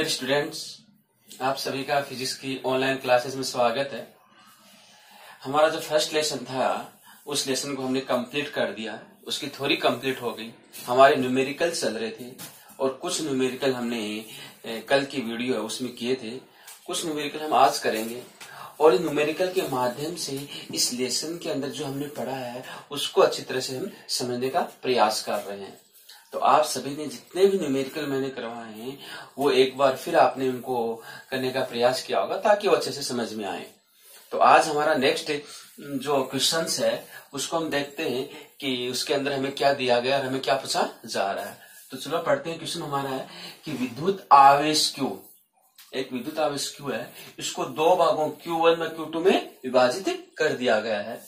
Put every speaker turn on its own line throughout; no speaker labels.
Dear students, आप सभी का फिजिक्स की ऑनलाइन क्लासेस में स्वागत है। हमारा जो फर्स्ट लेसन था उस लेसन को हमने कंप्लीट कर दिया। उसकी थ्योरी कंप्लीट हो गई। हमारे न्यूमेरिकल चल रहे थे और कुछ न्यूमेरिकल हमने कल की वीडियो है उसमें किए थे। कुछ न्यूमेरिकल हम आज करेंगे और इन न्यूमेरिकल के माध्यम से इस लेसन के अंदर जो हमने पढ़ा है उसको अच्छी तरह से हम समझने का प्रयास कर रहे हैं। तो आप सभी ने जितने भी न्यूमेरिकल मैंने करवाए हैं वो एक बार फिर आपने उनको करने का प्रयास किया होगा ताकि वो अच्छे से समझ में आए। तो आज हमारा नेक्स्ट जो क्वेश्चंस है उसको हम देखते हैं कि उसके अंदर हमें क्या दिया गया और हमें क्या पूछा जा रहा है। तो चलो पढ़ते हैं। क्वेश्चन हमारा है कि विद्युत आवेश Q, एक विद्युत आवेश Q है, इसको दो भागों Q1 व Q2 में विभाजित कर दिया गया है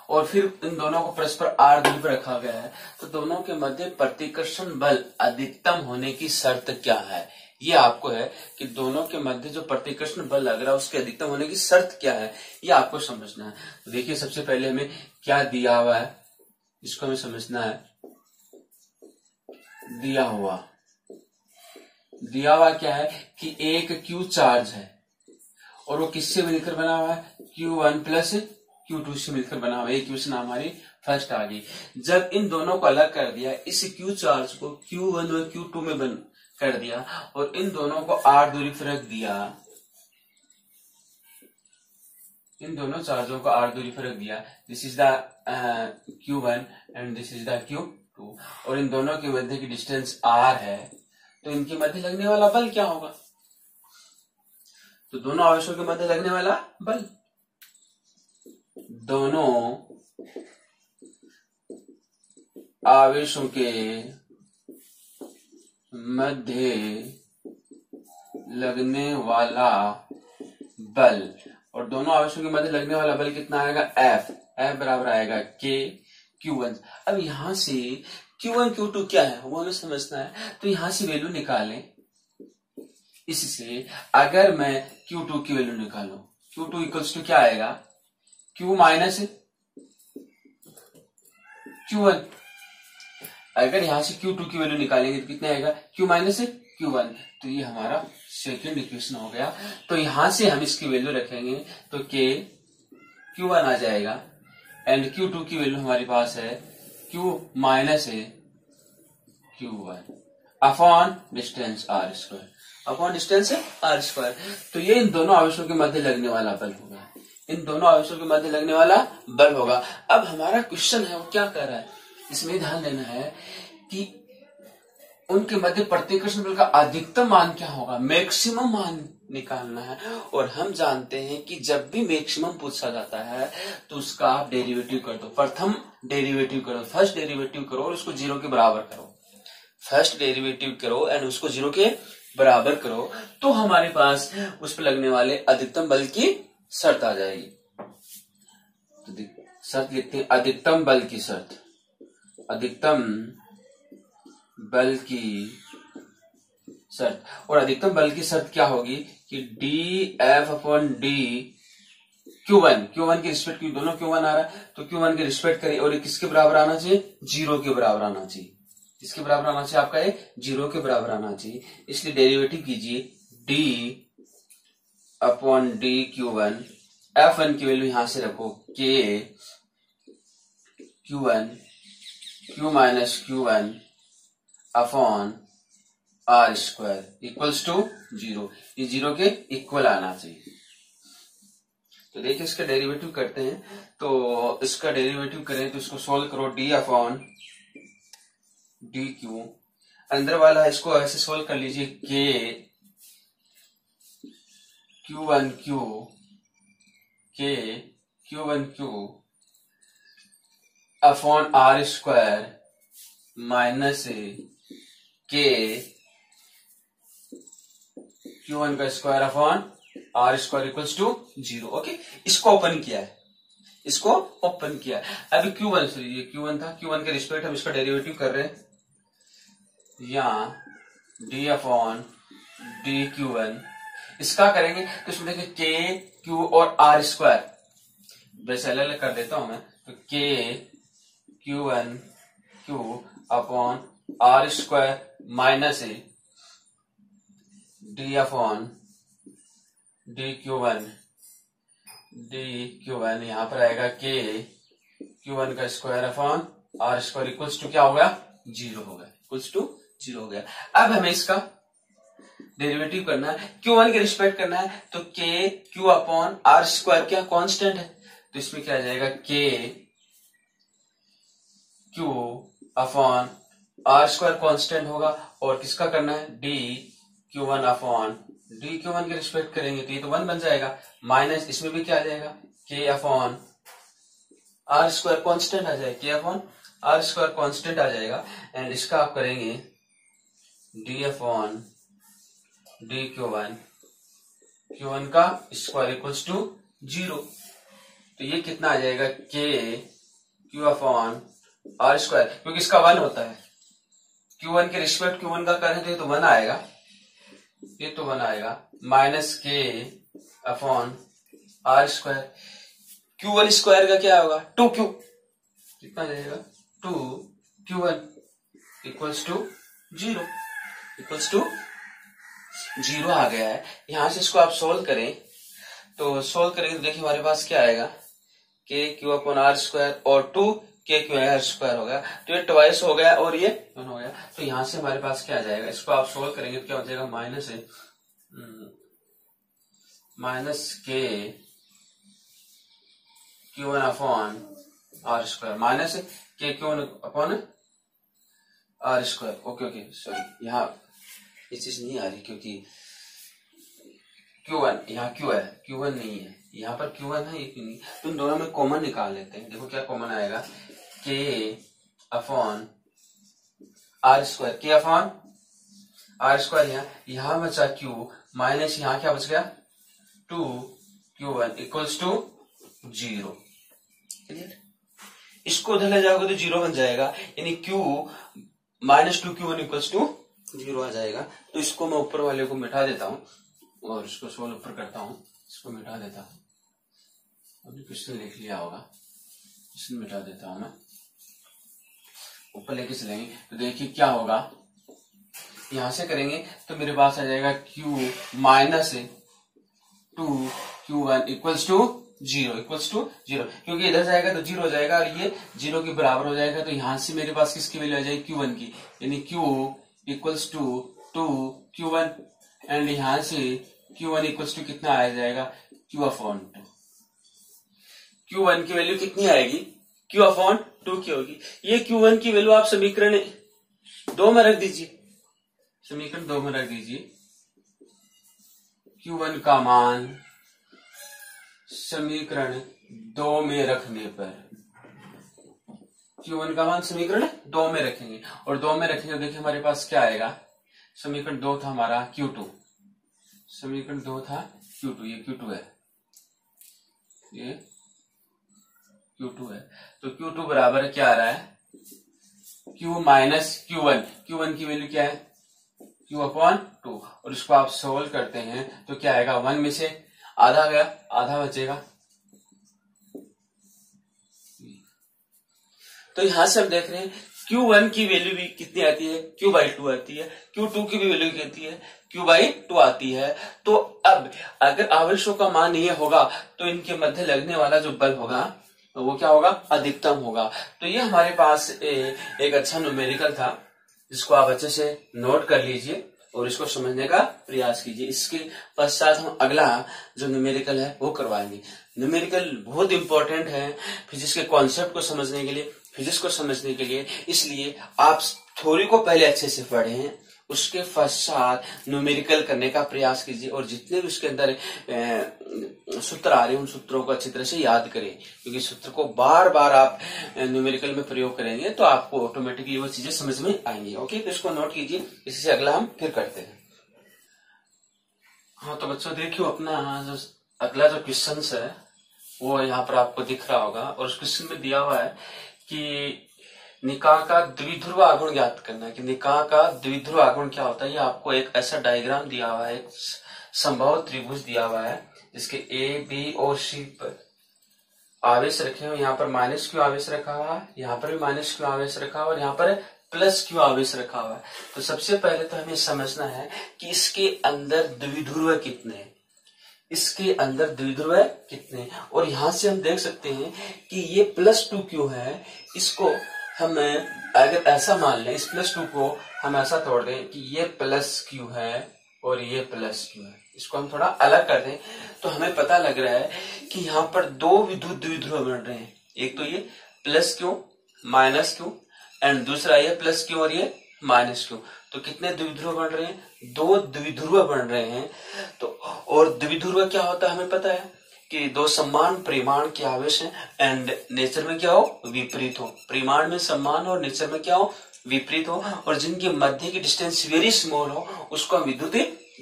और फिर इन दोनों को परस्पर R दूरी पर रखा गया है। तो दोनों के मध्य प्रतिकर्षण बल अधिकतम होने की शर्त क्या है? ये आपको है कि दोनों के मध्य जो प्रतिकर्षण बल लग रहा है उसके अधिकतम होने की शर्त क्या है, ये आपको समझना है। तो देखिए, सबसे पहले हमें क्या दिया हुआ है इसको हमें समझना है। दिया हुआ क्या है कि एक Q चार्ज है और वो किससे मिलकर बना हुआ है? Q1 प्लस Q2 से मिलकर बना हुआ है। एक क्वेश्चन हमारी फर्स्ट आ गई। जब इन दोनों को अलग कर दिया, इस Q चार्ज को Q1 और Q2 में बन कर दिया और इन दोनों को R दूरी पर रख दिया, इन दोनों चार्जों को R दूरी पर रख दिया। This is the Q1 and this is the Q2 और इन दोनों के मध्य की डिस्टेंस R है। तो इनके मध्य लगने वाला बल क्या होगा? तो दोनों आवेशों के मध्य लगने वाला बल, दोनों आवेशों के मध्य लगने वाला बल, और दोनों आवेशों के मध्य लगने वाला बल कितना आएगा? F बराबर आएगा K Q1। अब यहां से Q1 Q2 क्या है वो हमें समझना है। तो यहां से वैल्यू निकालें। इससे अगर मैं Q2 की वैल्यू निकालूं, Q2 इक्वल्स टू क्या आएगा? Q minus Q1। अगर यहां से Q2 की वैल्यू निकालेंगे तो कितना आएगा? Q minus Q1। तो ये हमारा सेकेंड इक्वेशन हो गया। तो यहां से हम इसकी वैल्यू रखेंगे तो K Q1 आ जाएगा एंड Q2 की वैल्यू हमारे पास है Q minus Q1 upon distance R square, upon distance R square. तो ये इन दोनों आवेशों के मध्य लगने वाला बल होगा, इन दोनों आवेशों के मध्य लगने वाला बल होगा। अब हमारा क्वेश्चन है वो क्या कर रहा है, इसमें ध्यान देना है कि उनके मध्य प्रतिकर्षण बल का अधिकतम मान क्या होगा, मैक्सिमम मान निकालना है। और हम जानते हैं कि जब भी मैक्सिमम पूछा जाता है तो उसका आप डेरिवेटिव कर दो, प्रथम डेरिवेटिव करो, फर्स्ट डेरिवेटिव करो और उसको 0 के बराबर करो। फर्स्ट डेरिवेटिव करो एंड उसको 0 के बराबर करो तो हमारे पास उस पर लगने वाले अधिकतम बल की शर्त आ जाएगी। तो शर्त लिखते हैं, अधिकतम बल की शर्त, अधिकतम बल की शर्त। और अधिकतम बल की शर्त क्या होगी कि dF अपॉन डी Q1 के रिस्पेक्ट, दोनों Q1 आ रहा है तो Q1 के रिस्पेक्ट करिए और किसके बराबर आना चाहिए? 0 के बराबर आना चाहिए। किसके बराबर आना चाहिए? आपका ये 0 के बराबर आना चाहिए। इसलिए डेरिवेटिव कीजिए d upon D Q1, F1 की वैल्यू यहां से रखो K Q1 Q minus Q1 upon R square equals to 0। ये 0 के इक्वल आना चाहिए। तो देखिए इसका डेरिवेटिव करते हैं। तो इसका डेरिवेटिव करें तो इसको सोल्व करो, d अपॉन डी क्यू, अंदर वाला है इसको ऐसे सोल्व कर लीजिए, K Q1 Q upon R square minus K Q1 का square upon R square equals to 0। Okay, इसको ओपन किया है, इसको ओपन किया है। अभी Q1 से लीजिए, Q1 था, Q1 के रिस्पेक्ट हम इसका डेरिवेटिव कर रहे हैं। यहाँ d अपॉन डी Q1 इसका करेंगे तो इसमें देखिए K Q और R स्क्वायर, वैसे अलग कर देता हूं मैं। तो K Q1 Q upon R square minus D upon D Q1 यहाँ पर आएगा के Q1 का square upon R square equals to क्या होगा, 0 होगा, इक्वल्स टू 0 हो गया। अब हमें इसका डेरिवेटिव करना है, Q1 के रिस्पेक्ट करना है, तो K Q upon R square क्या कांस्टेंट है, तो इसमें क्या आ जाएगा K Q upon R square constant होगा, और किसका करना है, D Q1 upon D Q1 के रिस्पेक्ट करेंगे तो ये तो 1 बन जाएगा, माइनस इसमें भी क्या आ जाएगा के अपॉन आर स्क्वायर कांस्टेंट आ जाएगा, के अपॉन आर स्क्वायर कांस्टेंट आ जाएगा, एंड इसका आप करेंगे डी अपॉन डी Q1 का स्क्वायर इक्वल्स टू 0, तो ये कितना आ जाएगा K Q upon R square, क्योंकि इसका 1 होता है, Q1 के रिस्पेक्ट Q1 का करें तो ये तो 1 आएगा, ये तो 1 आएगा, माइनस के upon R square, Q1 square का क्या होगा 2Q, कितना जाएगा 2Q1 equals to 0, equals to 0 आ गया है। यहां से इसको आप सोल्व करें, तो सोल्व करेंगे तो देखिए हमारे पास क्या आएगा, के Q अपॉन आर स्क्वायर और 2 के Q आर स्क्वायर हो गया, तो ये ट्वाइस हो गया और ये 1 हो गया, तो यहां से हमारे पास क्या आ जाएगा, इसको आप सोल्व करेंगे तो क्या हो जाएगा, minus K Q1 upon R square, minus K Q1 upon R square, okay sorry यहाँ ये चीज नहीं आ रही, क्योंकि Q1 यहाँ Q है, Q1 नहीं है, यहाँ पर Q1 है, ये क्यों नहीं, तो इन दोनों में कॉमन निकाल लेते हैं, देखो क्या कॉमन आएगा, के अपॉन आर स्क्वायर, के अपॉन आर स्क्वायर, यहाँ बचा Q, माइनस यहाँ क्या बच गया 2Q1 इक्वल्स टू 0, क्लियर, इसको उधर ले जाओगे तो 0 बन जाएगा, यानी Q minus 2Q1 equals to 0 आ जाएगा, तो इसको मैं ऊपर वाले को मिटा देता हूं और इसको सोल्व ऊपर करता हूं, इसको मिटा देता हूं, अभी क्वेश्चन लिख लिया होगा, क्वेश्चन मिटा देता हूं मैं, ऊपर लेके चलेंगे तो देखिए क्या होगा, यहां से करेंगे तो मेरे पास आ जाएगा Q minus 2Q1 equals to 0, equals to 0, क्योंकि इधर जाएगा तो 0 हो जाएगा और ये 0 के बराबर हो जाएगा, तो यहां से मेरे पास किसकी वैल्यू आ जाएगी Q1 की, यानी Q equals to 2Q1, and यहां से Q1 इक्वल्स टू कितना आ जाएगा, Q अपॉन 2, Q1 की वैल्यू कितनी आएगी, Q अपॉन 2 की होगी, ये Q1 की वैल्यू आप समीकरण 2 में रख दीजिए, समीकरण 2 में रख दीजिए, Q1 का मान समीकरण 2 में रखने पर, Q1 का मान समीकरण 2 में रखेंगे, और 2 में रखेंगे देखिए हमारे पास क्या आएगा, समीकरण 2 था हमारा Q2, समीकरण 2 था Q2, ये Q2 है, ये Q2 है, तो Q2 बराबर क्या आ रहा है, Q माइनस Q1, Q1 की वैल्यू क्या है Q अपॉन 2, और इसको आप सोल्व करते हैं तो क्या आएगा, 1 में से आधा गया, आधा बचेगा, तो यहां से हम देख रहे हैं Q1 की वैल्यू भी कितनी आती है, Q/2 आती है, Q2 की भी वैल्यू कितनी है, Q/2 आती है, तो अब अगर आवेशों का मान ये होगा तो इनके मध्य लगने वाला जो बल होगा तो वो क्या होगा, अधिकतम होगा, तो ये हमारे पास एक अच्छा न्यूमेरिकल था, जिसको आप अच्छे से नोट कर लीजिए और इसको समझने का प्रयास कीजिए। इसके पश्चात हम अगला जो न्यूमेरिकल है वो करवाएंगे। न्यूमेरिकल बहुत इंपॉर्टेंट है फिजिक्स के कॉन्सेप्ट को समझने के लिए, फिजिक्स को समझने के लिए, इसलिए आप थ्योरी को पहले अच्छे से पढ़ें, उसके पश्चात न्यूमेरिकल करने का प्रयास कीजिए, और जितने भी उसके अंदर सूत्र आ रहे हैं उन सूत्रों को अच्छी तरह से याद करें, क्योंकि सूत्र को बार बार आप न्यूमेरिकल में प्रयोग करेंगे तो आपको ऑटोमेटिकली वो चीजें समझ में आएंगी। ओके, तो इसको नोट कीजिए, इसी से अगला हम फिर करते हैं। हाँ तो बच्चों देखियो, अपना जो अगला जो क्वेश्चन है वो यहाँ पर आपको दिख रहा होगा, और उस क्वेश्चन में दिया हुआ है कि निकाय का द्विध्रुव आघूर्ण ज्ञात करना है। कि निकाय का द्विध्रुव आघूर्ण क्या होता है, ये आपको एक ऐसा डायग्राम दिया हुआ है, एक संभव त्रिभुज दिया हुआ है जिसके A, B और C पर आवेश रखे हुए, यहाँ पर -q आवेश रखा हुआ है, यहाँ पर भी -q आवेश रखा हुआ है, और यहाँ पर प्लस क्यू आवेश रखा हुआ है। तो सबसे पहले तो हमें समझना है कि इसके अंदर द्विध्रुव कितने हैं, इसके अंदर द्विध्रुव कितने हैं। और यहां से हम देख सकते हैं कि ये +2q है, इसको हम अगर ऐसा मान लें, इस +2 को हम ऐसा तोड़ दें कि ये +q है और ये +q है, इसको हम थोड़ा अलग कर दें तो हमें पता लग रहा है कि यहाँ पर दो विद्युत द्विध्रुव बन रहे हैं। एक तो ये +q -q एंड दूसरा ये +q और ये -q। तो कितने द्विध्रुव बन रहे हैं? दो द्विध्रुव बन रहे हैं। तो और द्विध्रुव क्या होता है हमें पता है कि दो समान परिमाण के आवेश हैं एंड नेचर में क्या हो? विपरीत हो। परिमाण में समान और नेचर में क्या हो? विपरीत हो। और जिनके मध्य की डिस्टेंस वेरी स्मॉल हो उसको हम विद्युत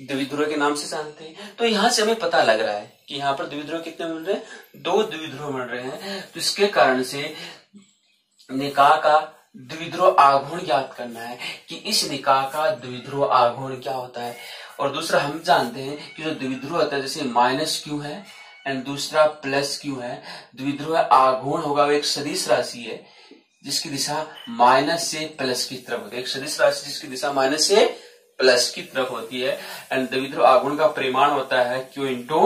द्विध्रुव के नाम से जानते हैं। तो यहाँ से हमें पता लग रहा है कि यहाँ पर द्विध्रुव कितने बन रहे हैं? दो द्विध्रुव बन रहे हैं। तो इसके कारण से निकाय का द्विध्रुव आघूर्ण ज्ञात करना है कि इस निकाय का द्विध्रुव आघूर्ण क्या होता है। और दूसरा हम जानते हैं कि जो द्विध्रुव होता है जैसे -q है एंड दूसरा +q है, द्विध्रुव आघूर्ण होगा वो एक सदिश राशि है जिसकी दिशा माइनस से प्लस की तरफ होती है। एक सदिश राशि जिसकी दिशा माइनस से प्लस की तरफ होती है एंड द्विध्रुव आघूर्ण का परिमाण होता है q इंटू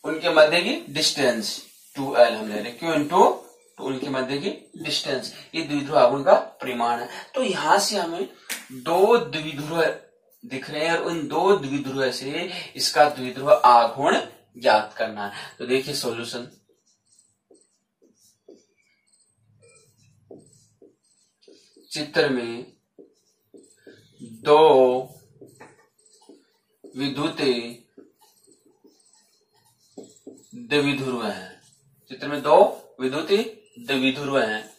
उनके मध्य की डिस्टेंस 2l। हम ले रहे q इंटू उनके मध्य की डिस्टेंस, ये द्विध्रुव आघूर्ण का परिमाण है। तो यहां से हमें दो द्विध्रुव दिख रहे हैं और उन दो द्विध्रुव से इसका द्विध्रुव आघूर्ण ज्ञात करना है। तो देखिए सॉल्यूशन, चित्र में दो विद्युत द्विध्रुव हैं, चित्र में दो विद्युत द्विध्रुव हैं।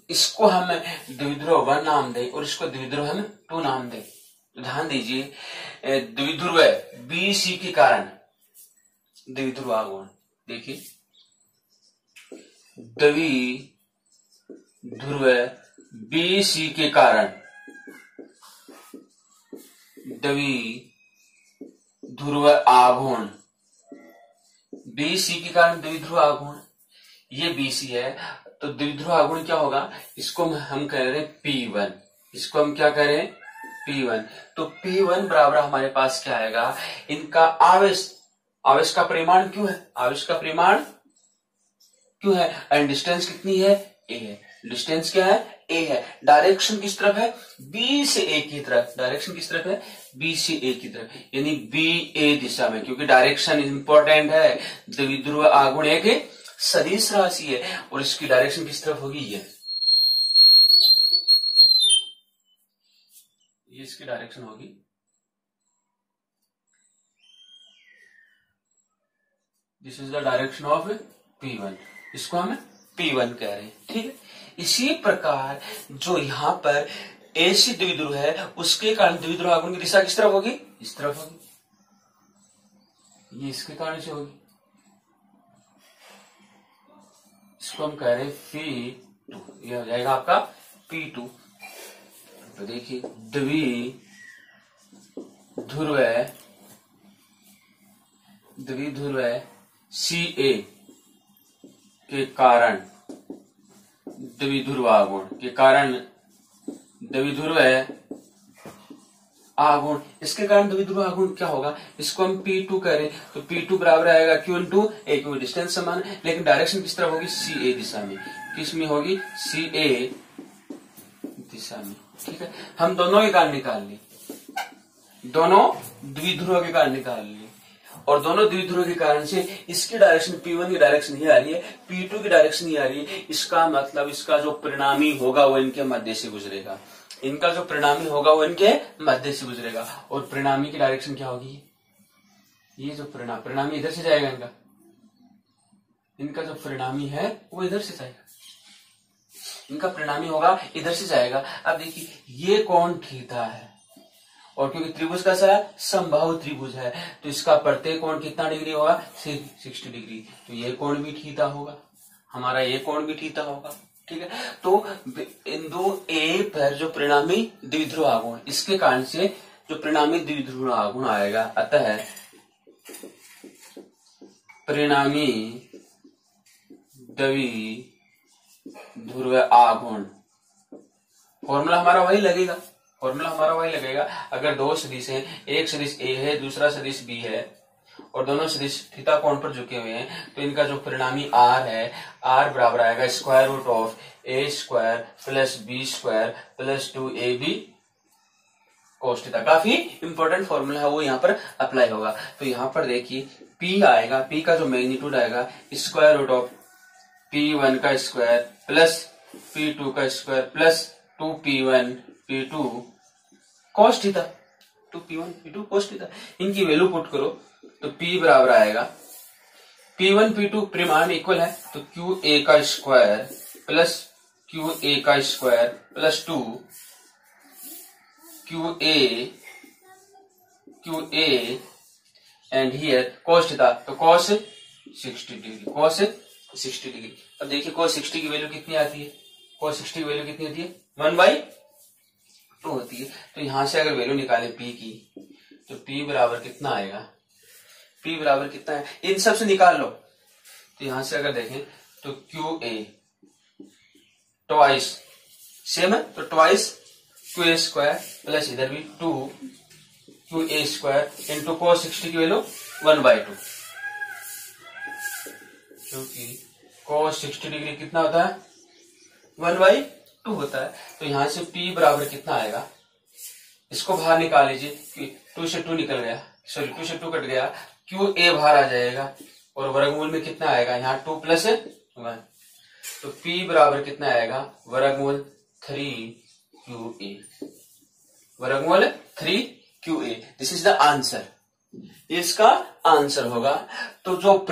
इसको हम द्विध्रुव 1 नाम दें और इसको द्विध्रुव हम 2 नाम दें। तो ध्यान दीजिए, द्विध्रुव BC के कारण द्विध्रुव आघूर्ण, देखिए द्विध्रुव BC के कारण द्विध्रुव आघूर्ण, BC के कारण द्विध्रुव आघूर्ण, ये BC है। तो द्विध्रुव आघूर्ण क्या होगा? इसको हम कह रहे हैं P1, इसको हम क्या कह रहे हैं? P1। तो P1 बराबर हमारे पास क्या आएगा? इनका आवेश, आवेश का परिमाण क्यों है? आवेश का परिमाण क्यों है? एंड डिस्टेंस कितनी है? A है। डिस्टेंस क्या है? A है। डायरेक्शन किस तरफ है? B से A की तरफ। डायरेक्शन किस तरफ है? B से A की तरफ, यानी BA दिशा में, क्योंकि डायरेक्शन इंपॉर्टेंट है। द्विध्रुव आघूर्ण एक सदिश राशि है और इसकी डायरेक्शन किस तरफ होगी? ये इसकी डायरेक्शन होगी this is the direction of P1, इसको हम P1 कह रहे हैं। ठीक है। इसी प्रकार जो यहाँ पर AC द्विध्रुव है उसके कारण द्विध्रुव आघूर्ण की दिशा किस तरफ होगी? इस तरफ होगी, ये इसके कारण से होगी। इसको हम कह रहे हैं P2, ये हो जाएगा आपका P2। तो देखिए द्विध्रुव CA के कारण द्विध्रुव आघूर्ण के कारण द्विध्रुव आघूर्ण, इसके कारण द्विध्रुव आघूर्ण क्या होगा? इसको हम P2 कह रहे हैं। तो P2 बराबर आएगा Q इंटू A, क्योंकि डिस्टेंस समान है लेकिन डायरेक्शन किस तरफ होगी? CA दिशा में। किस में होगी? CA दिशा में। ठीक है। हम दोनों के कारण निकाल लिए, दोनों द्विध्रुव के कारण निकाल लिए और दोनों द्विध्रुव के कारण से इसकी डायरेक्शन P1 की डायरेक्शन नहीं आ रही है, P2 की डायरेक्शन नहीं आ रही है। इसका मतलब इसका जो परिणामी होगा वो इनके मध्य से गुजरेगा, इनका जो परिणामी होगा वो इनके मध्य से गुजरेगा। और परिणामी की डायरेक्शन क्या होगी? ये जो परिणामी इधर से जाएगा, इनका जो परिणामी है वो इधर से जाएगा, इनका परिणामी होगा इधर से जाएगा। अब देखिए ये कोण थीटा है और क्योंकि त्रिभुज कैसा है? समबाहु त्रिभुज है, तो इसका प्रत्येक कोण कितना डिग्री होगा? 60 डिग्री। तो ये कोण भी थीटा होगा, हमारा ये कोण भी थीटा होगा। ठीक है। तो बिंदु A पर जो परिणामी द्विध्रुव आघूर्ण, इसके कारण से जो परिणामी द्विध्रुव आघूर्ण आएगा, अतः परिणामी द्विध्रुव ध्रुव आघूर्ण। फॉर्मूला हमारा वही लगेगा। अगर दो सदिश हैं, एक सदिश ए है, दूसरा सदिश बी है, और दोनों सदिश थीटा कोण पर झुके हुए हैं, तो इनका जो परिणामी आर है, आर बराबर आएगा square root of A square plus B square plus 2ab cos थीटा। काफी इंपॉर्टेंट फॉर्मूला है, वो यहाँ पर अप्लाई होगा। तो यहाँ पर देखिए P आएगा, P का जो मैग्नीट्यूड आएगा स्क्वायर रूट ऑफ P1 का स्क्वायर प्लस P2 का square plus 2P1 P2 cos theta, 2P1 P2 cos theta. इनकी वैल्यू पुट करो तो P बराबर आएगा P1 P2 परिमाण इक्वल है, तो QA का स्क्वायर प्लस QA का square plus 2 QA and here cos theta, तो cos 60 डिग्री। अब देखिए cos 60 की वैल्यू कितनी आती है, cos 60 की वैल्यू कितनी होती है, 1/2 होती है। तो यहां से अगर वैल्यू निकालें P की, तो P बराबर कितना आएगा, P बराबर कितना है, इन सब से निकाल लो। तो यहां से अगर देखें तो QA ट्वाइस सेम है, तो ट्वाइस QA स्क्वायर प्लस इधर भी 2 QA स्क्वायर इंटू cos 60 की वैल्यू 1/2, क्योंकि cos 60 डिग्री कितना होता है, 1/2 होता है। तो यहां से P बराबर कितना आएगा, इसको बाहर निकाल लीजिए कि 2 से 2 निकल गया, सॉरी 2 से 2 कट गया, QA बाहर आ जाएगा और वर्गमूल में कितना आएगा, यहाँ 2 + 1, तो P बराबर कितना आएगा, वर्गमूल 3QA, वर्गमूल 3QA। This is the answer, इसका आंसर होगा। तो जो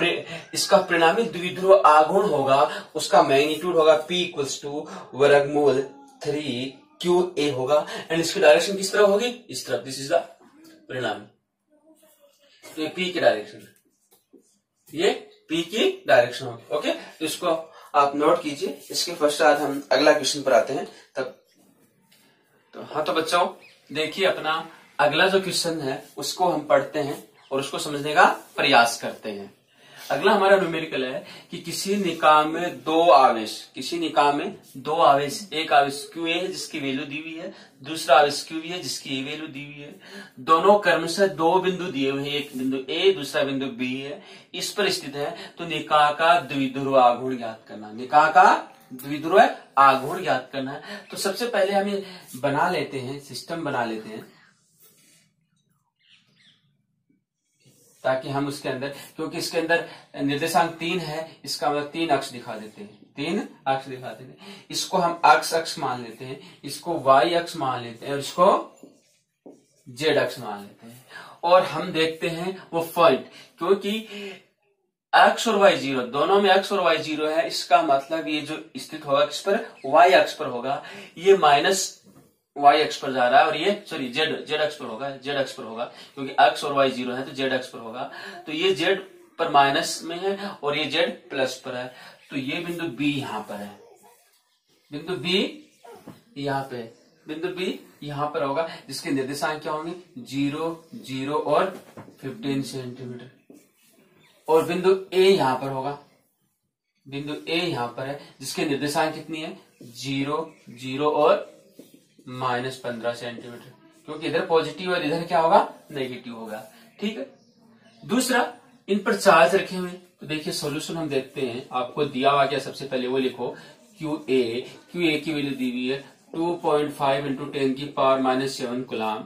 इसका परिणामी द्विध्रुव आघूर्ण होगा उसका मैग्नीट्यूड होगा P = वर्गमूल 3QA होगा, एंड इसकी डायरेक्शन किस तरफ होगी, इस तरफ। दिस इज द परिणामी, तो ये P की डायरेक्शन, ये P की डायरेक्शन होगी। ओके, तो इसको आप नोट कीजिए। इसके पश्चात हम अगला क्वेश्चन पर आते हैं तब। तो हाँ, तो बच्चों देखिए अपना अगला जो क्वेश्चन है उसको हम पढ़ते हैं और उसको समझने का प्रयास करते हैं। अगला हमारा न्यूमेरिकल है कि किसी निकाय में दो आवेश, एक आवेश QA है जिसकी वैल्यू दी हुई है, दूसरा आवेश QB है जिसकी वैल्यू दी हुई है। दोनों क्रमशः दो बिंदु दिए हुए हैं, एक बिंदु A दूसरा बिंदु B है, इस पर स्थित है। तो निकाय का द्विध्रुव आघूर्ण ज्ञात करना, निकाय का द्विध्रुव आघूर्ण ज्ञात करना है। तो सबसे पहले हमें बना लेते हैं, सिस्टम बना लेते हैं, ताकि हम उसके अंदर, क्योंकि इसके अंदर निर्देशांक 3 है, इसका मतलब 3 अक्ष दिखा देते हैं, 3 अक्ष दिखा देते हैं। इसको हम अक्ष मान लेते हैं, इसको Y अक्ष मान लेते हैं और इसको Z अक्ष मान लेते हैं। और हम देखते हैं वो पॉइंट, क्योंकि X और Y 0, दोनों में X और Y 0 है, इसका मतलब ये जो स्थित होगा किस पर, Y अक्ष पर होगा। ये माइनस Y अक्ष पर जा रहा है और ये सॉरी Z अक्ष पर होगा, Z अक्ष पर होगा, क्योंकि X और Y 0 है तो Z अक्ष पर होगा। तो ये Z पर माइनस में है और ये Z प्लस पर है। तो ये बिंदु B यहाँ पर है, बिंदु B यहाँ पे, बिंदु B यहाँ पर होगा, जिसके निर्देशांक क्या होंगे, 0, 0 और 15 सेंटीमीटर। और बिंदु A यहाँ पर होगा, बिंदु A यहाँ पर है, जिसके निर्देशांक कितनी है, 0, 0 और -15 सेंटीमीटर, क्योंकि इधर पॉजिटिव और इधर क्या होगा, नेगेटिव होगा। ठीक है। दूसरा, इन पर चार्ज रखे हुए, तो देखिए सॉल्यूशन हम देखते हैं। आपको दिया हुआ क्या, सबसे पहले वो लिखो, QA की वैल्यू दी हुई है 2.5 × 10⁻⁷ कूलाम।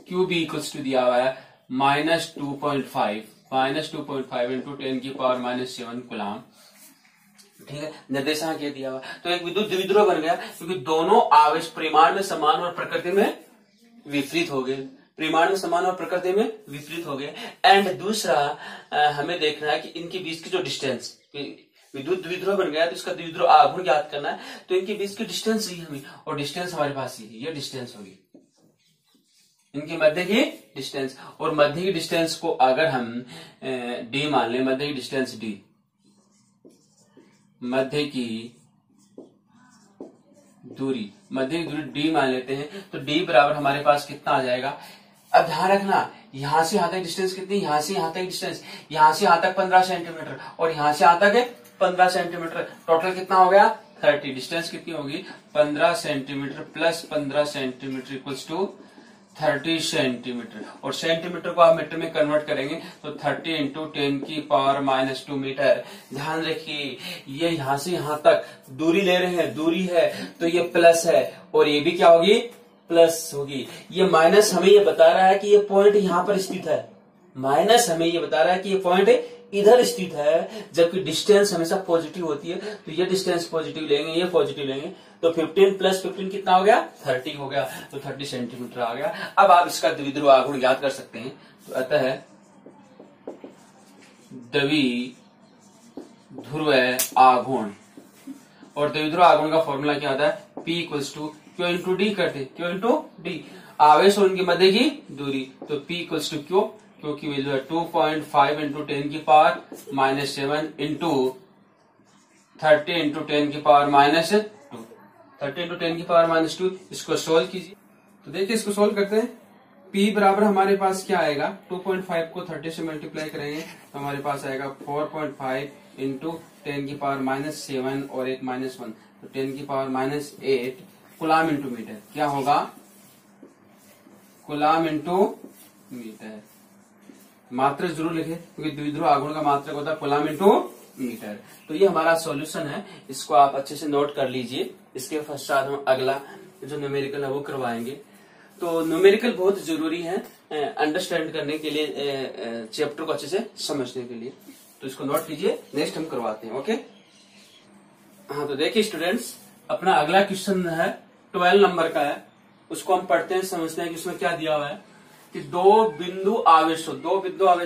QB = दिया हुआ है -2.5 × 10⁻⁷ कूलाम। ठीक है, निर्देशांक ये दिया हुआ। तो एक विद्युत द्विध्रुव बन गया, क्योंकि दोनों आवेश परिमाण में समान और प्रकृति में विपरीत हो गए, परिमाण में समान और प्रकृति में विपरीत हो गए। एंड दूसरा हमें देखना है कि इनके बीच की जो डिस्टेंस, विद्युत द्विध्रुव बन गया तो इसका द्विध्रुव आघूर्ण ज्ञात करना है। तो इनके बीच की डिस्टेंस ही हमें, और डिस्टेंस हमारे पास ये डिस्टेंस होगी, इनके मध्य की डिस्टेंस। और मध्य की डिस्टेंस को अगर हम D मान लें, मध्य की डिस्टेंस D, मध्य की दूरी D मान लेते हैं, तो D बराबर हमारे पास कितना आ जाएगा। अब ध्यान रखना, यहां से यहां तक डिस्टेंस कितनी, यहां से यहां तक डिस्टेंस, यहां से यहां तक 15 सेंटीमीटर और यहां से यहां तक 15 सेंटीमीटर, टोटल कितना हो गया 30। डिस्टेंस कितनी होगी 15 centimetre plus 15 centimetre equals to 30 centimetre. और सेंटीमीटर को आप मीटर में कन्वर्ट करेंगे तो 30 इंटू 10 की पावर -2 मीटर। ध्यान रखिए ये यहां से यहां तक दूरी ले रहे हैं, दूरी है तो ये प्लस है और ये भी क्या होगी प्लस होगी। ये माइनस हमें ये बता रहा है कि ये पॉइंट यहां पर स्थित है, माइनस हमें ये बता रहा है कि ये पॉइंट इधर स्थित है, जबकि डिस्टेंस हमेशा पॉजिटिव होती है। तो ये डिस्टेंस पॉजिटिव लेंगे, ये पॉजिटिव लेंगे तो 15 प्लस 15 कितना हो गया 30 हो गया, तो 30 सेंटीमीटर आ गया। अब आप इसका द्विध्रुव आघूर्ण ज्ञात कर सकते हैं। तो अतः द्विध्रुव आघूर्ण, और द्विध्रुव आघूर्ण का फॉर्मूला क्या होता है P equals to Q into D करते, क्यू इंटू डी, आवेश और उनके मध्य की दूरी। तो P इक्वल्स टू क्यू की वैल्यू है 2.5 इंटू 10 की पावर -7 इंटू 30 इंटू 10 की पावर -2, 30 इंटू 10 की पावर -2। इसको सोल्व कीजिए तो देखिए इसको सोल्व करते हैं। P बराबर हमारे पास क्या आएगा 2.5 को 30 से मल्टीप्लाई करेंगे तो हमारे पास आएगा 4.5 इंटू 10 की पावर -7 और एक -1 तो 10 की पावर -8 कूलाम इंटू मीटर। क्या होगा कूलाम इंटू मीटर। मात्रक जरूर लिखे क्योंकि द्विध्रुव आघूर्ण का मात्रक होता है कूलाम इंटू मीटर। तो ये हमारा सॉल्यूशन है, इसको आप अच्छे से नोट कर लीजिए। इसके पश्चात हम अगला जो न्यूमेरिकल है वो करवाएंगे। तो न्यूमेरिकल बहुत जरूरी है अंडरस्टैंड करने के लिए, चैप्टर को अच्छे से समझने के लिए। तो इसको नोट कीजिए, नेक्स्ट हम करवाते हैं। ओके हाँ, तो देखिए स्टूडेंट्स अपना अगला क्वेश्चन है 12 नंबर का है, उसको हम पढ़ते हैं, समझते हैं कि उसमें क्या दिया हुआ है कि दो बिंदु आवेश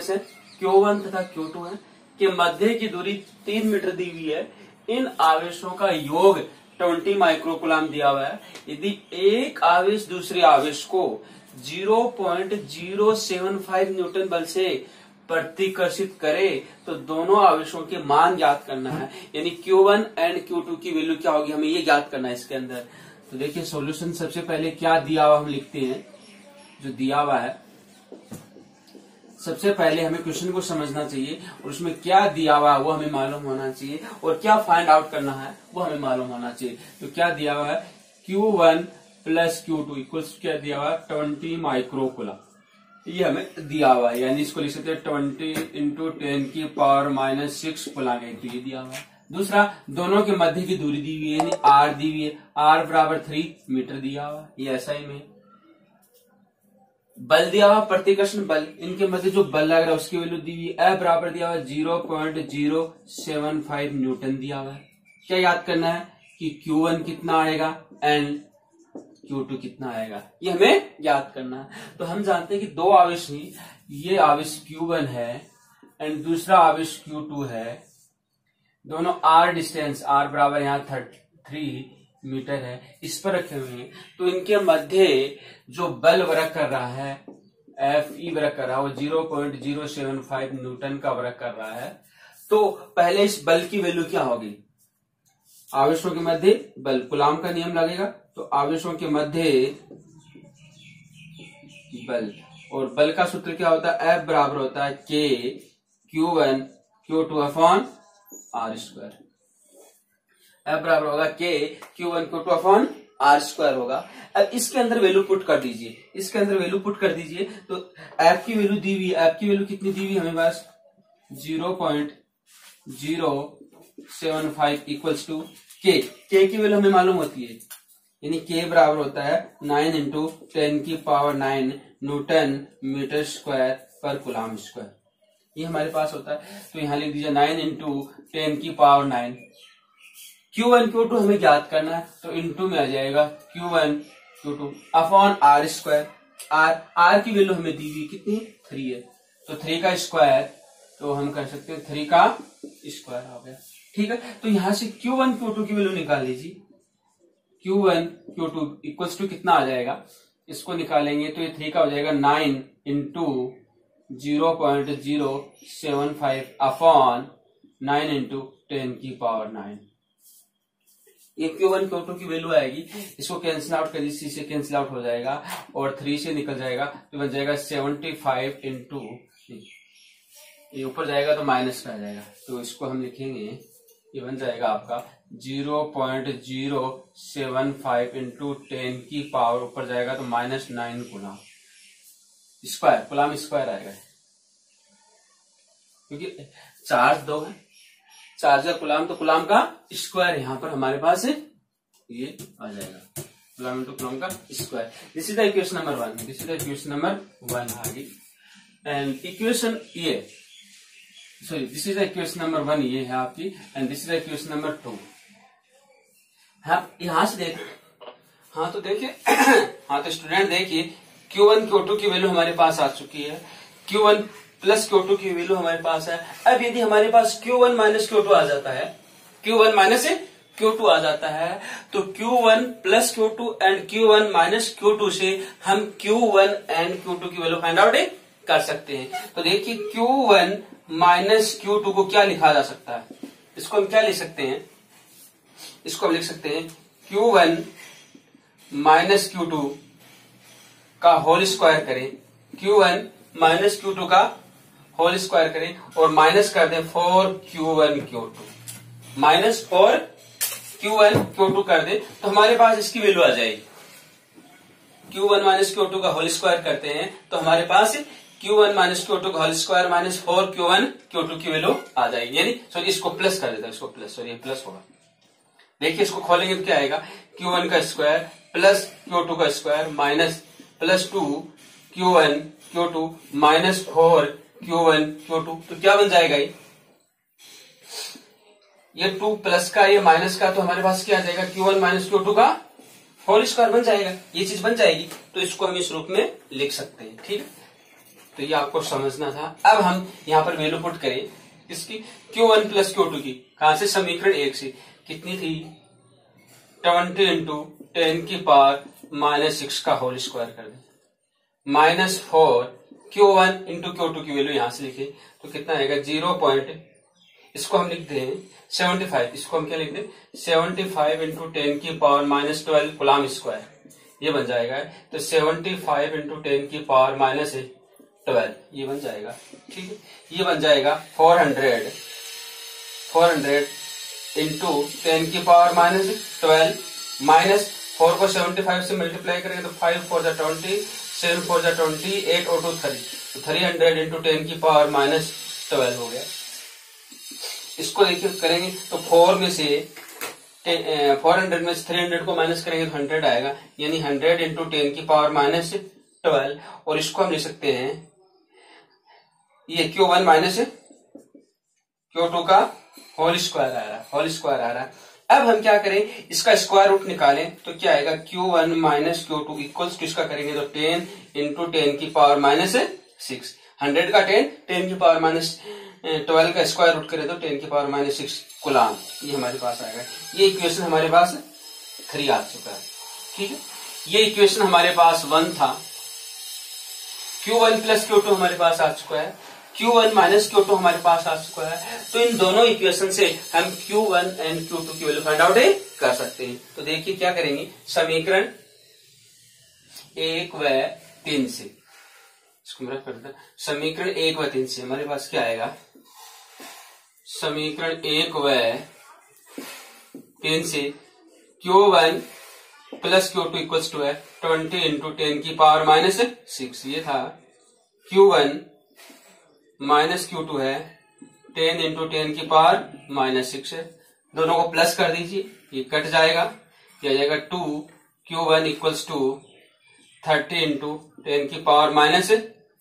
है Q1 तथा Q2 है के मध्य की दूरी 3 मीटर दी हुई है। इन आवेशों का योग 20 माइक्रोकूलाम दिया हुआ है। यदि एक आवेश दूसरे आवेश को 0.075 न्यूटन बल से प्रतिकर्षित करे तो दोनों आवेशों के मान ज्ञात करना है। यानी Q1 एंड Q2 की वैल्यू क्या होगी हमें ये ज्ञात करना है इसके अंदर। तो देखिए सॉल्यूशन सबसे पहले क्या दिया हुआ हम लिखते हैं। जो दिया हुआ है सबसे पहले हमें क्वेश्चन को समझना चाहिए और उसमें क्या दिया हुआ है वो हमें मालूम होना चाहिए और क्या फाइंड आउट करना है वो हमें मालूम होना चाहिए। तो क्या दिया हुआ है Q1 प्लस Q2 इक्वल्स क्या दिया हुआ है 20 माइक्रोकूलम, ये हमें दिया हुआ है। यानी इसको लिख सकते हैं 20 इंटू 10 की पावर -6 कूलम, तो ये दिया हुआ है। दूसरा दोनों के मध्य की दूरी दी हुई है यानी R दी हुई है, R बराबर 3 मीटर दिया हुआ है, ये ऐसा ही में। बल दिया हुआ प्रतिकर्षण बल, इनके मध्य जो बल लग रहा है उसकी वैल्यू दी हुई है, F बराबर दिया हुआ 0.075 न्यूटन दिया हुआ है। क्या याद करना है कि Q1 कितना आएगा एंड Q2 कितना आएगा, ये हमें याद करना है। तो हम जानते हैं कि दो आवेश ही, ये आवेश Q1 है एंड दूसरा आवेश Q2 है। दोनों R डिस्टेंस, R बराबर यहाँ 3 मीटर है, इस पर रखे हुए हैं। तो इनके मध्य जो बल वर्क कर रहा है Fe वर्क कर रहा है वो 0.075 न्यूटन का वर्क कर रहा है। तो पहले इस बल की वैल्यू क्या होगी, आवेशों के मध्य बल, कूलाम का नियम लगेगा। तो आवेशों के मध्य बल, और बल का सूत्र क्या होता है F बराबर होता है K Q1 Q2 upon R square. F बराबर होगा K Q1 Q2 upon R square होगा। अब इसके अंदर वैल्यू पुट कर दीजिए, इसके अंदर वैल्यू पुट कर दीजिए। तो F की वैल्यू दी हुई है, F की वैल्यू कितनी दी हुई हमें पास 0.075 इक्वल्स टू K की वैल्यू हमें मालूम होती है, यानी K बराबर होता है 9 इंटू 10 की पावर 9 न्यूटन मीटर स्क्वायर पर कूलाम स्क्वायर, ये हमारे पास होता है। तो यहां लिख दीजिए 9 इंटू 10 की पावर 9। Q1 Q2 हमें ज्ञात करना है तो इंटू में आ जाएगा Q1 Q2 upon R square. R की वैल्यू हमें दी हुई कितनी 3 है, तो 3 का स्क्वायर, तो हम कर सकते हैं 3 का स्क्वायर हो गया। ठीक है, तो यहां से Q1 Q2 की वैल्यू निकाल लीजिए। Q1 Q2 इक्वल्स टू कितना आ जाएगा, इसको निकालेंगे तो ये 3 का हो जाएगा 9 इंटू 0.075 अपॉन 9 इंटू 10 की पावर 9। ये Q1 Q2 की वैल्यू आएगी। इसको कैंसिल आउट करिए, C से कैंसिल आउट हो जाएगा और 3 से निकल जाएगा तो बन जाएगा 75 इंटू, ये ऊपर जाएगा तो माइनस में आ जाएगा। तो इसको हम लिखेंगे ये बन जाएगा आपका 0.075 इंटू 10 की पावर ऊपर जाएगा तो -9 गुना स्क्वायर, कुलाम स्क्वायर आएगा, क्योंकि चार्ज दो है, चार्जर कुलाम, तो कुलाम का स्क्वायर यहाँ पर हमारे पास है, ये आ जाएगा कुलाम इंटू कुलाम का square. This is the equation number 1, this is the equation number 1 आ गई। एंड इक्वेशन ये, sorry this is the equation number 1 ये है आपकी, and this is the equation number 2। हाँ यहां से देख, हाँ तो देखिए हाँ तो स्टूडेंट देखिए Q1 Q2 की वैल्यू हमारे पास आ चुकी है, Q1 प्लस Q2 की वैल्यू हमारे पास है। अब यदि हमारे पास Q1 माइनस Q2 आ जाता है, Q1 माइनस Q2 आ जाता है, तो Q1 plus Q2 and Q1 minus Q2 से हम Q1 एंड Q2 की वैल्यू फाइंड आउट कर सकते हैं। तो देखिए Q1 माइनस Q2 को क्या लिखा जा सकता है, इसको हम क्या लिख सकते हैं, इसको हम लिख सकते हैं Q1 माइनस Q2 का होल स्क्वायर करें, Q1 माइनस Q2 का होल स्क्वायर करें और माइनस कर दें 4Q1 Q2, minus 4Q1 Q2 कर दें तो हमारे पास इसकी वैल्यू आ जाएगी। Q1 माइनस Q2 का होल स्क्वायर करते हैं तो हमारे पास Q1 माइनस Q2 का whole square minus 4Q1 Q2 की वैल्यू आ जाएगी, यानी सॉरी इसको प्लस कर देता है, इसको प्लस, सॉरी प्लस होगा। देखिए इसको खोलेंगे तो क्या आएगा, Q1 का स्क्वायर प्लस Q2 का square minus plus 2Q1 Q2 minus 4Q1 Q2, तो क्या बन जाएगा ये 2 प्लस का ये माइनस का, तो हमारे पास क्या आ जाएगा Q1 माइनस Q2 का होल स्क्वायर बन जाएगा, ये चीज बन जाएगी। तो इसको हम इस रूप में लिख सकते हैं, ठीक है, तो ये आपको समझना था। अब हम यहाँ पर वैल्यू पुट करें इसकी Q1 प्लस Q2 की, कहां से, समीकरण 1 से, कितनी थी 20 इंटू 10 की पावर माइनस 6 का होल स्क्वायर कर दें, माइनस 4Q1 इंटू Q2 की वैल्यू यहां से लिखे तो कितना आएगा 0. इसको हम लिखते हैं 75, इसको हम क्या लिखते हैं 75 इंटू 10 की पावर माइनस 12 कुलाम स्क्वायर, ये बन जाएगा। तो 75 इंटू 10 की पावर माइनस 12 ये बन जाएगा, ठीक है, ये बन जाएगा 400 इंटू 10 की पावर माइनस 12 माइनस 4 को 75 से मल्टीप्लाई करेंगे तो 5 4 जा 20, 7 4 जा 20, 8 और 2 30, तो 300 इंटू 10 की पावर माइनस 12 हो गया। इसको देखिए करेंगे तो 4 में से 400 में से 300 को माइनस करेंगे तो 100 आएगा, यानी 100 इंटू 10 की पावर माइनस 12, और इसको हम लिख सकते हैं ये Q1 माइनस Q2 का होल स्क्वायर आ रहा है। अब हम क्या करें, इसका स्क्वायर रूट निकालें तो क्या आएगा Q1 minus Q2 equals to, इसका करेंगे तो 10 इंटू 10 की पावर माइनस 6, 100 का 10 की पावर माइनस 12 का स्क्वायर रूट करें तो 10 की पावर माइनस 6 कुलाम, ये हमारे पास आएगा। ये इक्वेशन हमारे पास 3 आ चुका है, ठीक है, ये इक्वेशन हमारे पास 1 था। Q1 प्लस Q2 हमारे पास आ चुका है, Q1 माइनस Q2 हमारे पास आ चुका है। तो इन दोनों इक्वेशन से हम Q1 एंड Q2 की वैल्यू फाइंड आउट कर सकते हैं। तो देखिए क्या करेंगे, समीकरण 1 व 3 से, इसको मेरा कर दें, समीकरण 1 व 3 से हमारे पास क्या आएगा, समीकरण 1 व 3 से Q1 plus Q2 equals to है 20 इंटू 10 की पावर माइनस 6, ये था Q1 माइनस Q2 है 10 इंटू 10 की पावर माइनस 6 है, दोनों को प्लस कर दीजिए, ये कट जाएगा, क्या जाएगा 2Q1 इक्वल्स टू 30 इंटू 10 की पावर माइनस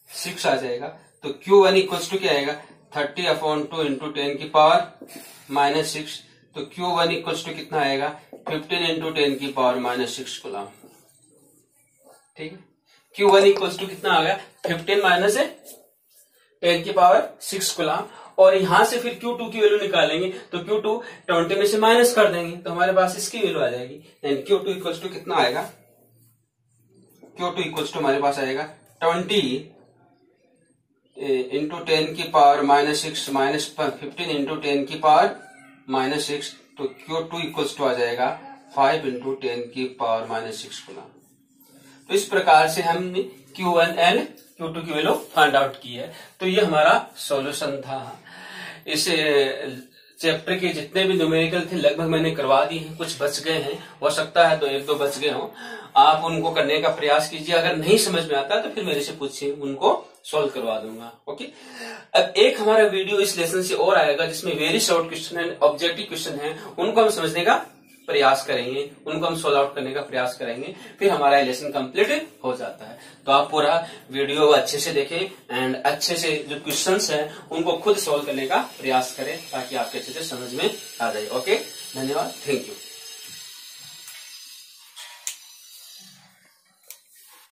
6 आ जाएगा। तो Q1 इक्वल्स टू क्या आएगा 30/2 इंटू 10 की पावर माइनस 6, तो Q1 इक्वल्स टू कितना आएगा 15 इंटू 10 की पावर माइनस 6 कुलाम, ठीक है, Q1 इक्वल्स टू कितना आ गया 15 माइनस 10 की पावर 6 कुलाम। और यहां से फिर Q2 की वैल्यू निकालेंगे तो Q2 20 में से माइनस कर देंगे तो हमारे पास इसकी वैल्यू आ जाएगी, यानी Q2 इक्वल्स टू कितना आएगा, Q2 इक्वल्स टू हमारे पास आएगा 20 इंटू 10 की पावर माइनस 6 माइनस 15 इंटू 10 की पावर माइनस 6, तो Q2 इक्वल्स टू आ जाएगा 5 इंटू 10 की पावर माइनस 6 गुना। तो इस प्रकार से हमने Q1 एंड Q2 की वैल्यू फाइंड आउट की है। तो ये हमारा सॉल्यूशन था। इस चैप्टर के जितने भी न्यूमेरिकल थे लगभग मैंने करवा दी हैं, कुछ बच गए हैं, हो सकता है तो एक दो बच गए हों। आप उनको करने का प्रयास कीजिए, अगर नहीं समझ में आता तो फिर मेरे से पूछिए, उनको सॉल्व करवा दूंगा। ओके, अब एक हमारा वीडियो इस लेसन से और आएगा जिसमें वेरी शॉर्ट क्वेश्चन है, ऑब्जेक्टिव क्वेश्चन है, उनको हम समझने का प्रयास करेंगे, उनको हम सॉल्व आउट करने का प्रयास करेंगे, फिर हमारा लेसन कंप्लीट हो जाता है। तो आप पूरा वीडियो अच्छे से देखें एंड अच्छे से जो क्वेश्चंस हैं उनको खुद सॉल्व करने का प्रयास करें ताकि आपके अच्छे से समझ में आ जाए। ओके, धन्यवाद, थैंक यू।